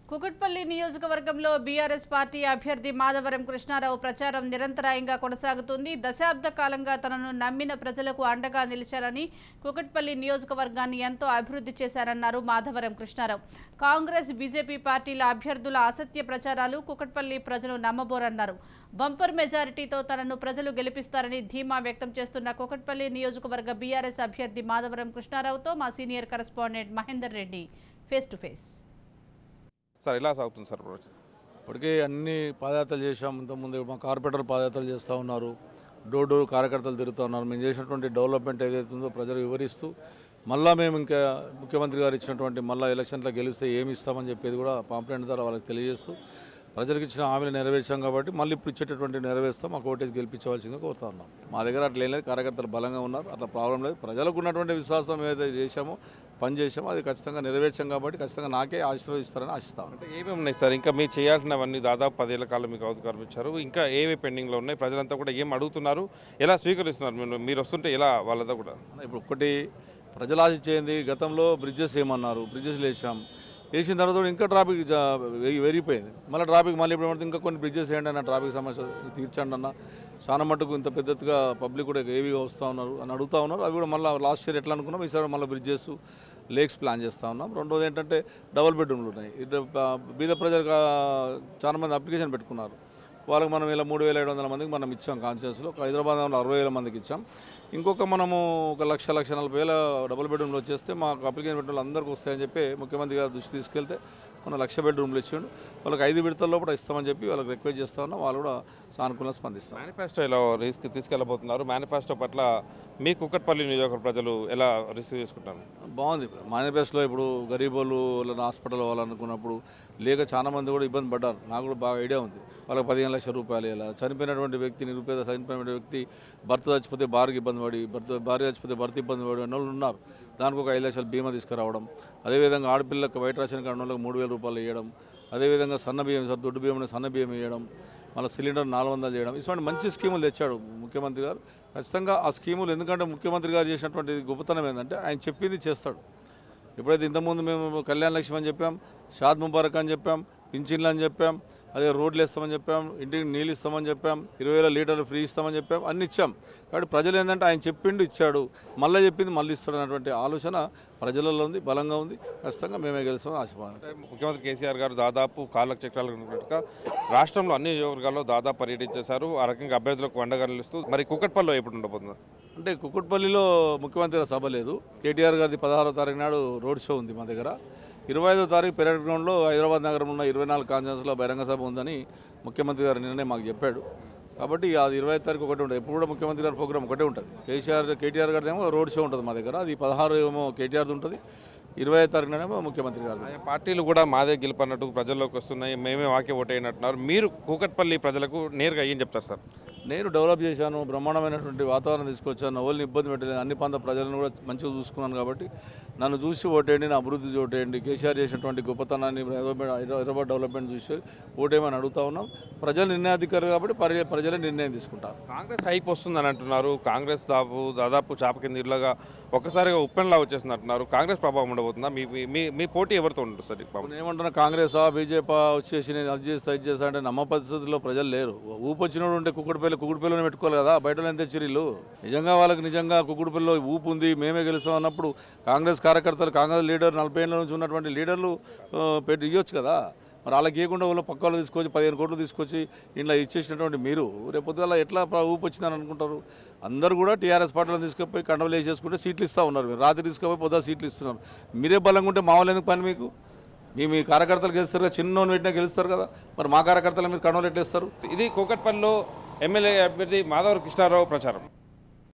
కుకట్పల్లి నియోజకవర్గంలో BRS party అభ్యర్థి మాధవరం కృష్ణారావు ప్రచారం నిరంతరాయంగా కొనసాగుతుంది. దశాబ్ద కాలంగా తనను నమ్మిన ప్రజలకు అండగా నిలిచారని, కుకట్పల్లి నియోజకవర్గాన్ని ఎంతో అభివృద్ధి చేశారన్నారు మాధవరం కృష్ణారావు. కాంగ్రెస్, బీజేపీ పార్టీల అభ్యర్థుల అసత్య ప్రచారాలు కుకట్పల్లి ప్రజలు నమ్మబోరన్నారు. బంపర్ మెజారిటీతో తనను ప్రజలు గెలిపిస్తారని ధీమా వ్యక్తం చేస్తున్న కుకట్పల్లి నియోజకవర్గ బీఆర్ఎస్ అభ్యర్థి మాధవరం కృష్ణారావుతో మా senior correspondent Mahender Reddy face to face. Sir ఎలా సాగుతుంది సార్? ఇప్పటికే అన్ని పాదయాత్రలు చేశాం. ఇంతకుముందు మా కార్పొరేటర్లు పాదయాత్రలు చేస్తూ ఉన్నారు, డోర్ డోర్ కార్యకర్తలు తిరుగుతూ ఉన్నారు. మేము చేసినటువంటి డెవలప్మెంట్ ఏదైతే ఉందో ప్రజలు వివరిస్తూ మళ్ళీ మేము ఇంకా ముఖ్యమంత్రి గారు ఇచ్చినటువంటి మళ్ళీ ఎలక్షన్లో గెలిస్తే ఏమి ఇస్తామని చెప్పేది కూడా పాంప్లెంట్ ద్వారా వాళ్ళకి తెలియజేస్తూ ప్రజలకు ఇచ్చిన హామీలు నెరవేర్చాం కాబట్టి మళ్ళీ ఇప్పుడు ఇచ్చేటటువంటి నెరవేర్స్తాం. మాకు ఓటేజ్ గెలిపించవలసిందిగా కోరుతా ఉన్నాం. మా దగ్గర అట్లా ఏం లేదు, కార్యకర్తలు బలంగా ఉన్నారు, అట్లా ప్రాబ్లం లేదు. ప్రజలకు ఉన్నటువంటి విశ్వాసం ఏదైతే చేశామో పని చేసామో అది ఖచ్చితంగా నెరవేర్చాం కాబట్టి ఖచ్చితంగా నాకే ఆశీర్వదిస్తారని ఆశిస్తాం. అంటే ఏమేమి ఉన్నాయి సార్? ఇంకా మీరు చేయాల్సినవన్నీ దాదాపు 10 ఏళ్ల కాలం మీకు అధికారం ఇచ్చారు, ఇంకా ఏవి పెండింగ్లో ఉన్నాయి? ప్రజలంతా కూడా ఏం అడుగుతున్నారు, ఎలా స్వీకరిస్తున్నారు? మీరు వస్తుంటే ఎలా వాళ్ళతో కూడా? ఇప్పుడు ఒకటి ప్రజలు ఆశించేది, గతంలో బ్రిడ్జెస్ ఏమన్నారు, బ్రిడ్జెస్ వేసిన తర్వాత ఇంకా ట్రాఫిక్ పెరిగిపోయింది. మళ్ళీ ట్రాఫిక్ మళ్ళీ ఇప్పుడు ఇంకా కొన్ని బ్రిడ్జెస్ వేయండి అన్న, ట్రాఫిక్ సమస్య తీర్చండి అన్న. చాలా మటుకు ఇంత పెద్దగా పబ్లిక్ కూడా హెవీగా వస్తూ ఉన్నారు అని అడుగుతూ ఉన్నారు. అవి కూడా మళ్ళీ లాస్ట్ ఇయర్ ఎట్లా అనుకున్నాం, ఈసారి మళ్ళీ బ్రిడ్జెస్, లేక్స్ ప్లాన్ చేస్తూ ఉన్నాం. రెండోది ఏంటంటే డబుల్ బెడ్రూమ్లు ఉన్నాయి. బీద ప్రజలకు చాలామంది అప్లికేషన్ పెట్టుకున్నారు. వాళ్ళకి మనం ఇలా 3700 మందికి మనం ఇచ్చాం కాన్స్టిట్యూన్సీలో. హైదరాబాద్ 60,000 మందికి ఇచ్చాం. ఇంకొక మనము 1,40,000 డబుల్ బెడ్రూమ్లు వచ్చేస్తే మాకు అప్లికేషన్ పెట్టిన వాళ్ళు అందరికీ వస్తాయని చెప్పి ముఖ్యమంత్రి గారు దృష్టి తీసుకెళ్తే మనం 1,00,000 బెడ్రూమ్లు ఇచ్చాడు. వాళ్ళకి 5 విడతల్లో కూడా ఇస్తామని చెప్పి వాళ్ళకి రిక్వెస్ట్ చేస్తా ఉన్నాం. వాళ్ళు కూడా సానుకూలంగా స్పందిస్తారు. మేనిఫెస్టో ఎలా తీసుకెళ్ళబోతున్నారు? మేనిఫెస్టో పట్ల మీ కుకట్పల్లి నియోజకవర్గ ప్రజలు ఎలా రిసీవ్ చేసుకుంటారు? బాగుంది. మేనిఫెస్టోలో ఇప్పుడు గరీబ్ వాళ్ళు వాళ్ళని హాస్పిటల్ వాళ్ళనుకున్నప్పుడు లేక చాలా మంది కూడా ఇబ్బంది పడ్డారు. నాకు కూడా బాగా ఐడియా ఉంది. వాళ్ళకి 15 లక్షల రూపాయలు ఇలా చనిపోయినటువంటి వ్యక్తి, నిరుపేద చనిపోయిన వ్యక్తి భర్త చచ్చిపోతే భార్యకి ఇబ్బంది పడి, భార్య చచ్చిపోతే భర్త ఇబ్బంది పడి అన్న వాళ్ళు ఉన్నారు. దానికి ఒక 5 లక్షల బీమా తీసుకురావడం. అదేవిధంగా ఆడపిల్లలకు వైట్ రేషన్ కార్డు వాళ్ళకి 3,000 రూపాయలు ఇవ్వడం. అదేవిధంగా సన్న బియ్యం, దొడ్డు బియ్యం సన్న బియ్యం ఇవ్వడం. మళ్ళీ సిలిండర్ 400 చేయడం. ఇటువంటి మంచి స్కీములు తెచ్చాడు ముఖ్యమంత్రి గారు. ఖచ్చితంగా ఆ స్కీములు, ఎందుకంటే ముఖ్యమంత్రి గారు చేసినటువంటి గొప్పతనం ఏంటంటే ఆయన చెప్పింది చేస్తాడు. ఎప్పుడైతే ఇంతకుముందు మేము కళ్యాణ లక్ష్మి అని చెప్పాం, షాద్ ముబారక్ అని చెప్పాం, పింఛన్లు అని చెప్పాం, అదే రోడ్లు ఇస్తామని చెప్పాం, ఇంటికి నీళ్ళు ఇస్తామని చెప్పాం, 20,000 లీటర్లు ఫ్రీ ఇస్తామని చెప్పాం, అన్ని ఇచ్చాం. కాబట్టి ప్రజలు ఏంటంటే ఆయన చెప్పిండు ఇచ్చాడు, మళ్ళీ చెప్పింది మళ్ళీ ఇస్తాడు అన్నటువంటి ఆలోచన ప్రజలలో ఉంది, బలంగా ఉంది. ఖచ్చితంగా మేమే గెలుస్తామని ఆశపడాలి. ముఖ్యమంత్రి కేసీఆర్ గారు దాదాపు కాళ్ళకు చక్రాలు ఉన్నట్టుగా రాష్ట్రంలో అన్ని నియోజకవర్గాల్లో దాదాపు పర్యటించేశారు. ఆ రకంగా అభ్యర్థులకు అండగా నిలుస్తూ మరి కుకట్పల్లిలో ఎప్పుడు ఉండబోతుంది? అంటే కుకట్పల్లిలో ముఖ్యమంత్రి సభ లేదు. కేటీఆర్ గారిది 16వ తారీఖు నాడు రోడ్ షో ఉంది మా దగ్గర. 25వ తారీఖు పెరేడ్ గ్రౌండ్లో హైదరాబాద్ నగరంలో ఉన్న 24 కాన్స్టిట్యూన్సీలో బహిరంగ సభ ఉందని ముఖ్యమంత్రి గారు నిన్ననే మాకు చెప్పాడు. కాబట్టి అది 25వ తారీఖు ఒకటి ఉంటుంది. ఎప్పుడు కూడా ముఖ్యమంత్రి గారి ప్రోగ్రామ్ ఒకటే ఉంటుంది. కేటీఆర్ గారిది ఏమో రోడ్ షో ఉంటుంది మా దగ్గర. అది 16 ఏమో కేటీఆర్ది ఉంటుంది, 25వ తారీఖు నాడేమో ముఖ్యమంత్రి గారు. పార్టీలు కూడా మాదే గెలుపన్నట్టు ప్రజల్లోకి వస్తున్నాయి, మేమే వాకే ఓటైనట్టున్నారు. మీరు కూకట్పల్లి ప్రజలకు నేరుగా ఏం చెప్తారు సార్? నేను డెవలప్ చేశాను, బ్రహ్మాండమైనటువంటి వాతావరణం తీసుకొచ్చాను, ఎవరిని ఇబ్బంది పెట్టలేదు, అన్ని ప్రాంత ప్రజలను కూడా మంచిగా చూసుకున్నాను. కాబట్టి నన్ను చూసి ఓటేయండి, నా అభివృద్ధి ఓటేయండి, కేసీఆర్ చేసినటువంటి గొప్పతనాన్ని, హైదరాబాద్ డెవలప్మెంట్ చూసి ఓటేయమని అడుగుతా ఉన్నాం. ప్రజలు నిర్ణయాధికారులు కాబట్టి ప్రజలే నిర్ణయం తీసుకుంటారు. కాంగ్రెస్ హైప్ వస్తుందని అంటున్నారు. కాంగ్రెస్ దాదాపు చాప కింద ఇళ్ళగా ఒక్కసారిగా ఉప్పెన్లా వచ్చేస్తుంది అంటున్నారు. కాంగ్రెస్ ప్రభావం ఉండబోతుందా? మీ పోటీ ఎవరితో ఉంటుంది సార్? ఏమంటున్నా, కాంగ్రెసా బీజేపీ వచ్చేసి నేను అది చేస్తా ఇది చేస్తా అంటే నమ్మ పరిస్థితుల్లో ప్రజలు లేరు. ఊపు వచ్చినోడు ఉంటే కుకుడుపల్లిలోనే పెట్టుకోవాలి కదా, బయట ఎంత చిరీలు. నిజంగా వాళ్ళకి నిజంగా కుకుడుపల్లిలో ఊపు ఉంది, మేమే గెలుస్తాం అన్నప్పుడు కాంగ్రెస్ కార్యకర్తలు, కాంగ్రెస్ లీడర్ 40 ఏళ్ళ నుంచి ఉన్నటువంటి లీడర్లు పెట్టి ఇవ్వచ్చు కదా. మరి వాళ్ళకి ఇవ్వకుండా వాళ్ళు పక్క వాళ్ళు తీసుకొచ్చి 15 కోట్లు తీసుకొచ్చి ఇంట్లో ఇచ్చేసినటువంటి మీరు రేపు పొద్దున ఎట్లా ఊపు వచ్చిందని అనుకుంటారు? అందరూ కూడా టీఆర్ఎస్ పార్టీలను తీసుకుపోయి కండవలు వేసేసుకుంటే సీట్లు ఇస్తూ ఉన్నారు. మీరు రాత్రి తీసుకుపోయి పొద్దున సీట్లు ఇస్తున్నారు. మీరే బలంగా ఉంటే మా వాళ్ళు ఎందుకు పని మీకు? మీ కార్యకర్తలు గెలుస్తారు కదా, చిన్నోని పెట్టినా గెలుస్తారు కదా, మరి మా కార్యకర్తలు మీరు కండవలు ఎట్లా ఇస్తారు? ఇది కూకట్పల్లిలో ఎమ్మెల్యే అభ్యర్థి మాధవరం కృష్ణారావు ప్రచారం.